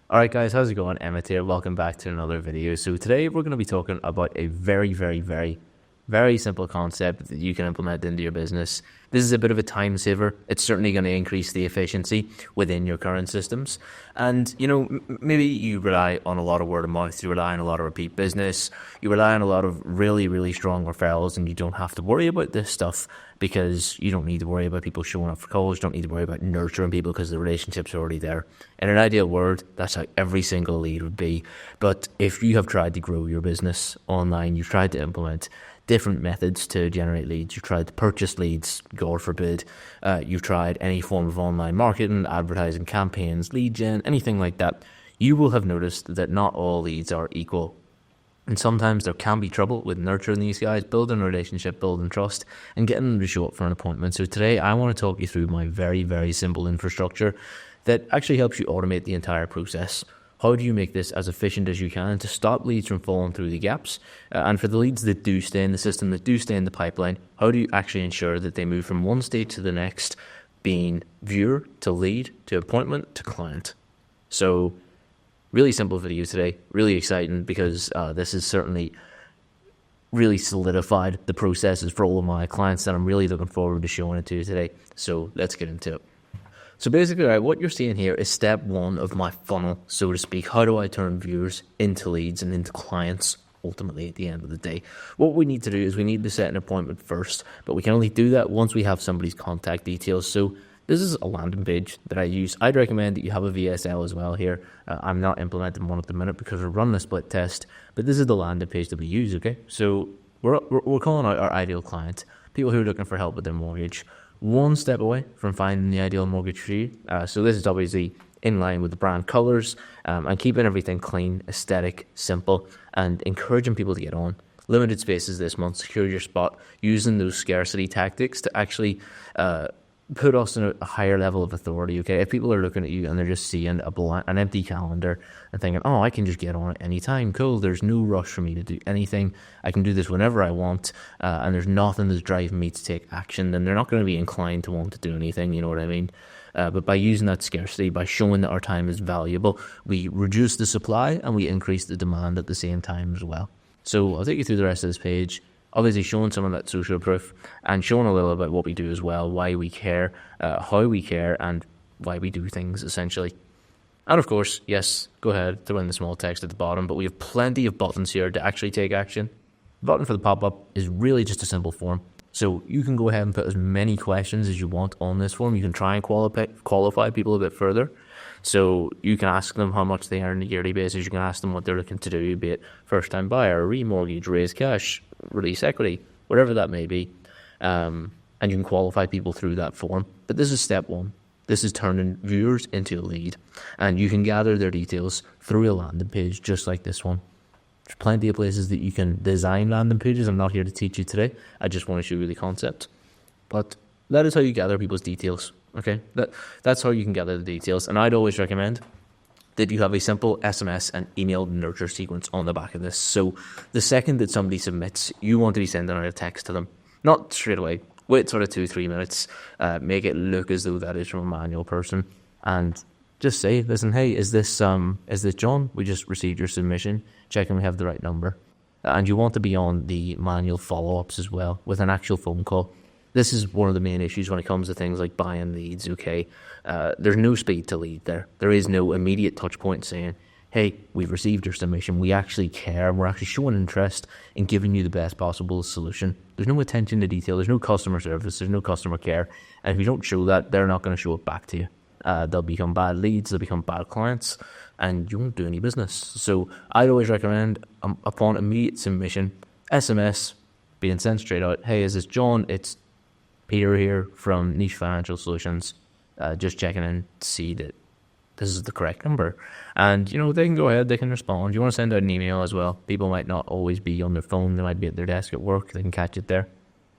Alright guys, how's it going? Emmett here. Welcome back to another video. So today we're going to be talking about a very simple concept that you can implement into your business. This is a bit of a time saver. It's certainly going to increase the efficiency within your current systems. And, maybe you rely on a lot of word of mouth, you rely on a lot of repeat business, you rely on a lot of really strong referrals, and you don't have to worry about this stuff because you don't need to worry about people showing up for calls, you don't need to worry about nurturing people because the relationship's already there. In an ideal world, that's how every single lead would be. But if you have tried to grow your business online, you've tried to implement different methods to generate leads, you've tried to purchase leads, God forbid, you've tried any form of online marketing, advertising campaigns, lead gen, anything like that, you will have noticed that not all leads are equal. And sometimes there can be trouble with nurturing these guys, building a relationship, building trust, and getting them to show up for an appointment. So today I want to talk you through my very simple infrastructure that actually helps you automate the entire process. How do you make this as efficient as you can to stop leads from falling through the gaps? And for the leads that do stay in the system, that do stay in the pipeline, how do you actually ensure that they move from one state to the next, being viewer to lead to appointment to client? So really simple video today, really exciting because this has certainly really solidified the processes for all of my clients that I'm really looking forward to showing it to you today. So let's get into it. So basically, right, what you're seeing here is step one of my funnel, so to speak. How do I turn viewers into leads and into clients ultimately at the end of the day? What we need to do is we need to set an appointment first, but we can only do that once we have somebody's contact details. So this is a landing page that I use. I'd recommend that you have a VSL as well here. I'm not implementing one at the minute because we're running a split test, but this is the landing page that we use, okay? So we're calling out our ideal client, people who are looking for help with their mortgage, one step away from finding the ideal mortgage for you. So this is obviously in line with the brand colors and keeping everything clean, aesthetic, simple, and encouraging people to get on. Limited spaces this month, secure your spot, using those scarcity tactics to actually put us in a higher level of authority, okay? If people are looking at you and they're just seeing an empty calendar and thinking, oh, I can just get on it anytime, cool, there's no rush for me to do anything, I can do this whenever I want, and there's nothing that's driving me to take action, then they're not going to be inclined to want to do anything, you know what I mean? But by using that scarcity, by showing that our time is valuable, we reduce the supply and we increase the demand at the same time as well. So I'll take you through the rest of this page. Obviously showing some of that social proof and showing a little about what we do as well, why we care, how we care, and why we do things, essentially. And of course, yes, go ahead, throw in the small text at the bottom, but we have plenty of buttons here to actually take action. The button for the pop-up is really just a simple form. So you can go ahead and put as many questions as you want on this form. You can try and qualify people a bit further. So you can ask them how much they earn on a yearly basis. You can ask them what they're looking to do, be it first-time buyer, remortgage, raise cash, release equity, whatever that may be. And you can qualify people through that form. But this is step one. This is turning viewers into a lead. And you can gather their details through a landing page just like this one. There's plenty of places that you can design landing pages. I'm not here to teach you today. I just want to show you the concept. But that is how you gather people's details. Okay, that's how you can gather the details. And I'd always recommend that you have a simple SMS and email nurture sequence on the back of this. So the second that somebody submits, you want to be sending out a text to them. Not straight away. Wait sort of 2-3 minutes. Make it look as though that is from a manual person. And just say, listen, hey, is this John? We just received your submission. Checking we have the right number. And you want to be on the manual follow-ups as well with an actual phone call. This is one of the main issues when it comes to things like buying leads, okay? There's no speed to lead there. There is no immediate touch point saying, hey, we've received your submission. We actually care. We're actually showing interest in giving you the best possible solution. There's no attention to detail. There's no customer service. There's no customer care. And if you don't show that, they're not going to show it back to you. They'll become bad leads. They'll become bad clients. And you won't do any business. So I'd always recommend, upon immediate submission, SMS being sent straight out. Hey, is this John? It's Peter here from Niche Financial Solutions, just checking in to see that this is the correct number. And, they can go ahead, they can respond. You want to send out an email as well. People might not always be on their phone. They might be at their desk at work. They can catch it there.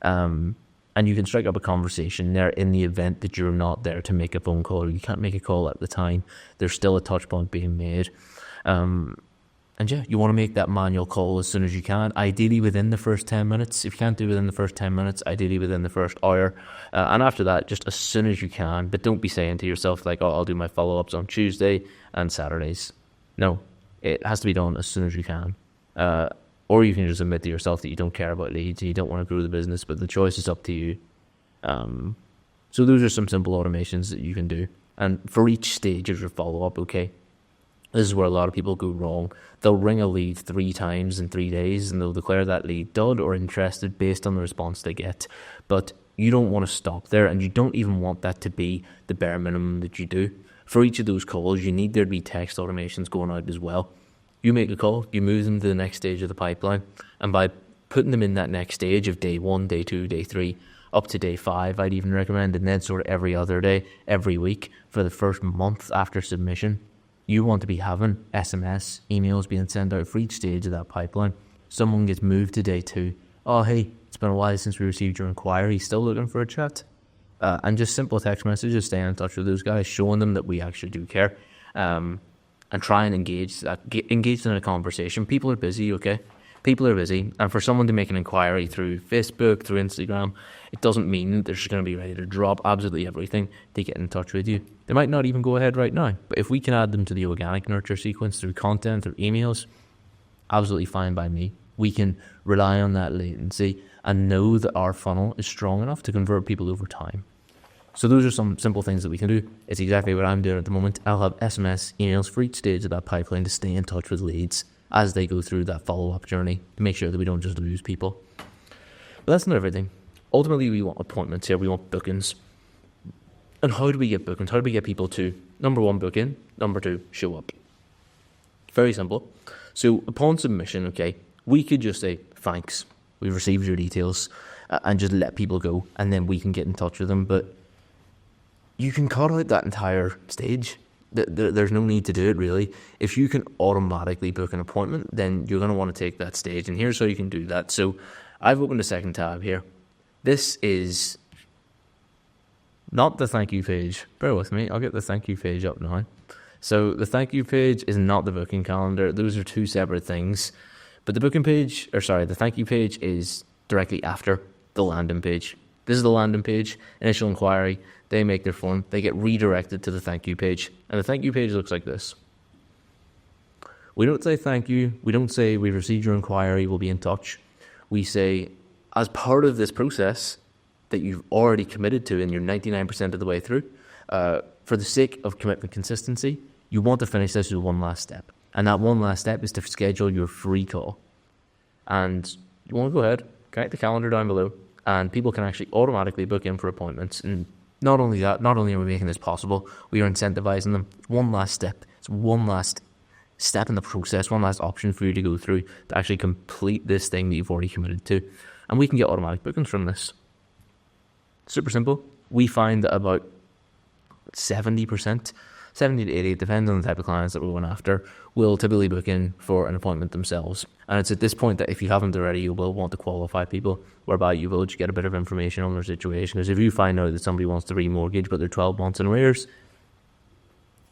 And you can strike up a conversation there in the event that you're not there to make a phone call or you can't make a call at the time. There's still a touch point being made. And yeah, you want to make that manual call as soon as you can, ideally within the first 10 minutes. If you can't do it within the first 10 minutes, ideally within the first hour. And after that, just as soon as you can. But don't be saying to yourself, like, oh, I'll do my follow-ups on Tuesday and Saturdays. No, it has to be done as soon as you can. Or you can just admit to yourself that you don't care about leads and you don't want to grow the business, but the choice is up to you. So those are some simple automations that you can do. And for each stage of your follow-up, okay, this is where a lot of people go wrong. They'll ring a lead 3 times in 3 days and they'll declare that lead done or interested based on the response they get. But you don't want to stop there, and you don't even want that to be the bare minimum that you do. For each of those calls, you need there to be text automations going out as well. You make a call, you move them to the next stage of the pipeline, and by putting them in that next stage of day 1, day 2, day 3, up to day 5, I'd even recommend, and then sort of every other day, every week for the first month after submission, you want to be having SMS, emails being sent out for each stage of that pipeline. Someone gets moved to day 2. Oh, hey, it's been a while since we received your inquiry. Still looking for a chat? And just simple text messages, staying in touch with those guys, showing them that we actually do care, and try and engage in a conversation. People are busy, okay? People are busy, and for someone to make an inquiry through Facebook, through Instagram, it doesn't mean that they're just going to be ready to drop absolutely everything to get in touch with you. They might not even go ahead right now, but if we can add them to the organic nurture sequence through content, through emails, absolutely fine by me. We can rely on that latency and know that our funnel is strong enough to convert people over time. So those are some simple things that we can do. It's exactly what I'm doing at the moment. I'll have SMS, emails for each stage of that pipeline to stay in touch with leads as they go through that follow-up journey to make sure that we don't just lose people. But that's not everything. Ultimately, we want appointments here. We want bookings. And how do we get bookings? How do we get people to, number 1, book in, number 2, show up? Very simple. So upon submission, okay, we could just say, thanks, we've received your details, and just let people go, and then we can get in touch with them. But you can cut out that entire stage. There's no need to do it, really. If you can automatically book an appointment, then you're going to want to take that stage. And here's how you can do that. So I've opened a second tab here. This is not the thank you page. Bear with me. I'll get the thank you page up now. So the thank you page is not the booking calendar. Those are 2 separate things. But the the thank you page is directly after the landing page. This is the landing page, initial inquiry. They make their form. They get redirected to the thank you page. And the thank you page looks like this. We don't say thank you. We don't say we've received your inquiry, we'll be in touch. We say, as part of this process that you've already committed to and you're 99% of the way through, for the sake of commitment consistency, you want to finish this with one last step. And that one last step is to schedule your free call. And you want to go ahead, connect the calendar down below, and people can actually automatically book in for appointments. And not only that, not only are we making this possible, we are incentivizing them. It's one last step. It's one last step in the process, one last option for you to go through to actually complete this thing that you've already committed to. And we can get automatic bookings from this. Super simple. We find that about 70%, 70 to 80, depending on the type of clients that we're going after, will typically book in for an appointment themselves. And it's at this point that if you haven't already, you will want to qualify people, whereby you will just get a bit of information on their situation. Because if you find out that somebody wants to remortgage, but they're 12 months in arrears,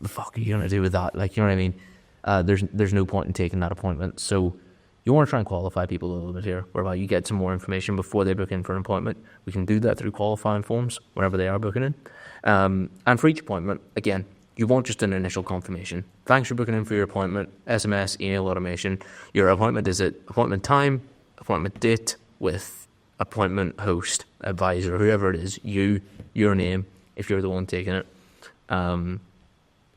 the fuck are you going to do with that? Like, you know what I mean? There's no point in taking that appointment. So you want to try and qualify people a little bit here, whereby you get some more information before they book in for an appointment. We can do that through qualifying forms whenever they are booking in. And for each appointment, again, you want just an initial confirmation. Thanks for booking in for your appointment. SMS, email automation. Your appointment is at appointment time, appointment date with appointment host, advisor, whoever it is, your name, if you're the one taking it. And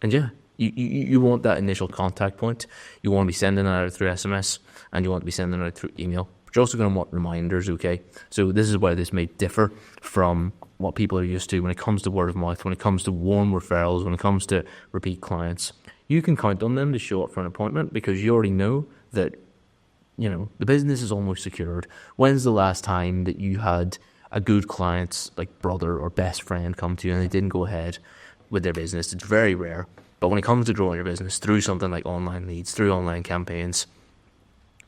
yeah, you want that initial contact point. You want to be sending that out through SMS, and you want to be sending it out through email. But you're also going to want reminders, okay? So this is where this may differ from what people are used to when it comes to word of mouth, when it comes to warm referrals, when it comes to repeat clients. You can count on them to show up for an appointment because you already know that, you know, the business is almost secured. When's the last time that you had a good client's like brother or best friend come to you and they didn't go ahead with their business? It's very rare. But when it comes to growing your business through something like online leads, through online campaigns,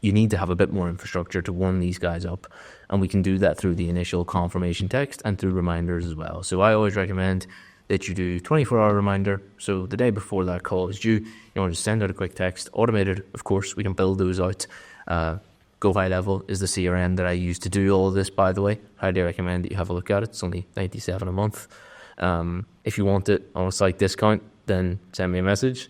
you need to have a bit more infrastructure to warm these guys up. And we can do that through the initial confirmation text and through reminders as well. So I always recommend that you do 24-hour reminder. So the day before that call is due, you want to send out a quick text, automated, of course. We can build those out. Go High Level is the CRM that I use to do all of this, by the way. Highly recommend that you have a look at it. It's only $97 a month. If you want it on a site discount, then send me a message.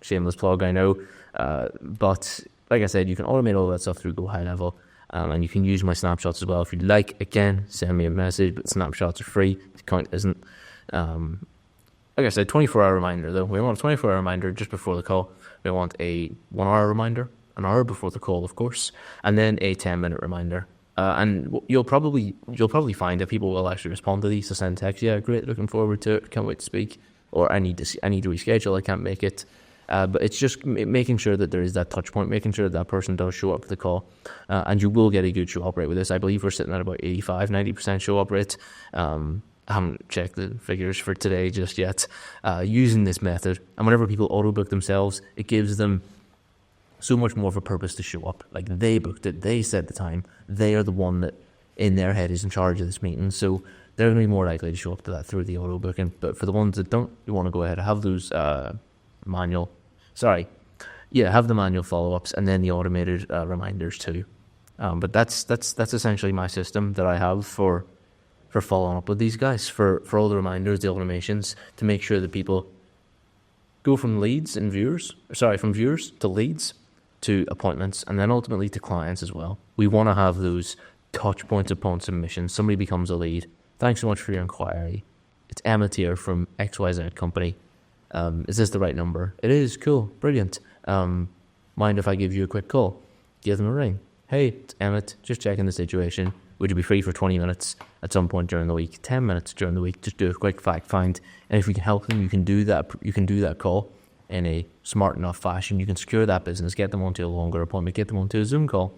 Shameless plug, I know. But like I said, you can automate all that stuff through Go High Level. And you can use my snapshots as well if you'd like. Again, send me a message, but snapshots are free. The count isn't. Like I said, 24-hour reminder though. We want a 24-hour reminder just before the call. We want a 1 hour reminder, an hour before the call, of course, and then a 10-minute reminder. And you'll probably find that people will actually respond to these to send text. Yeah, great, looking forward to it. Can't wait to speak. Or I need to reschedule. I can't make it. But it's just making sure that there is that touch point, making sure that person does show up for the call. And you will get a good show up rate with this. I believe we're sitting at about 85-90% show up rate. I haven't checked the figures for today just yet. Using this method, and whenever people auto book themselves, it gives them so much more of a purpose to show up. Like, they booked it, they set the time, they are the one that in their head is in charge of this meeting. So they're going to be more likely to show up to that through the auto booking. But for the ones that don't, you want to go ahead and have those have the manual follow-ups and then the automated reminders too. But that's essentially my system that I have for following up with these guys, for all the reminders, the automations, to make sure that people go from viewers to leads to appointments, and then ultimately to clients as well. We want to have those touch points upon submission. Somebody becomes a lead. Thanks so much for your inquiry. It's Emmett here from XYZ company. Is this the right number? It is. Cool. Brilliant. Mind if I give you a quick call? Give them a ring. Hey, it's Emmett. Just checking the situation. Would you be free for 20 minutes at some point during the week? 10 minutes during the week. Just do a quick fact find. And if we can help them, you can do that. You can do that call in a smart enough fashion. You can secure that business, get them onto a longer appointment, get them onto a Zoom call,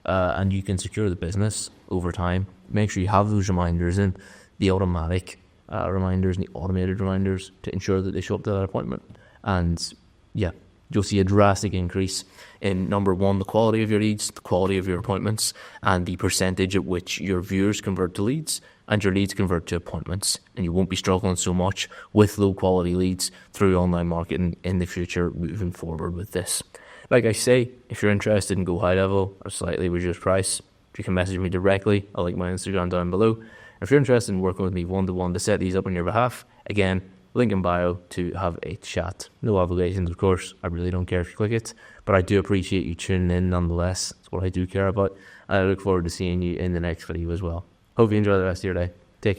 and you can secure the business over time. Make sure you have those reminders in, the automatic reminders and the automated reminders, to ensure that they show up to that appointment. And yeah, you'll see a drastic increase in, number one, the quality of your leads, the quality of your appointments, and the percentage at which your viewers convert to leads and your leads convert to appointments. And you won't be struggling so much with low quality leads through online marketing in the future moving forward with this. Like I say, if you're interested in Go High Level or slightly reduced price, you can message me directly. I'll link my Instagram down below. If you're interested in working with me one-to-one to set these up on your behalf, again, link in bio to have a chat. No obligations, of course. I really don't care if you click it, but I do appreciate you tuning in nonetheless. That's what I do care about. I look forward to seeing you in the next video as well. Hope you enjoy the rest of your day. Take care.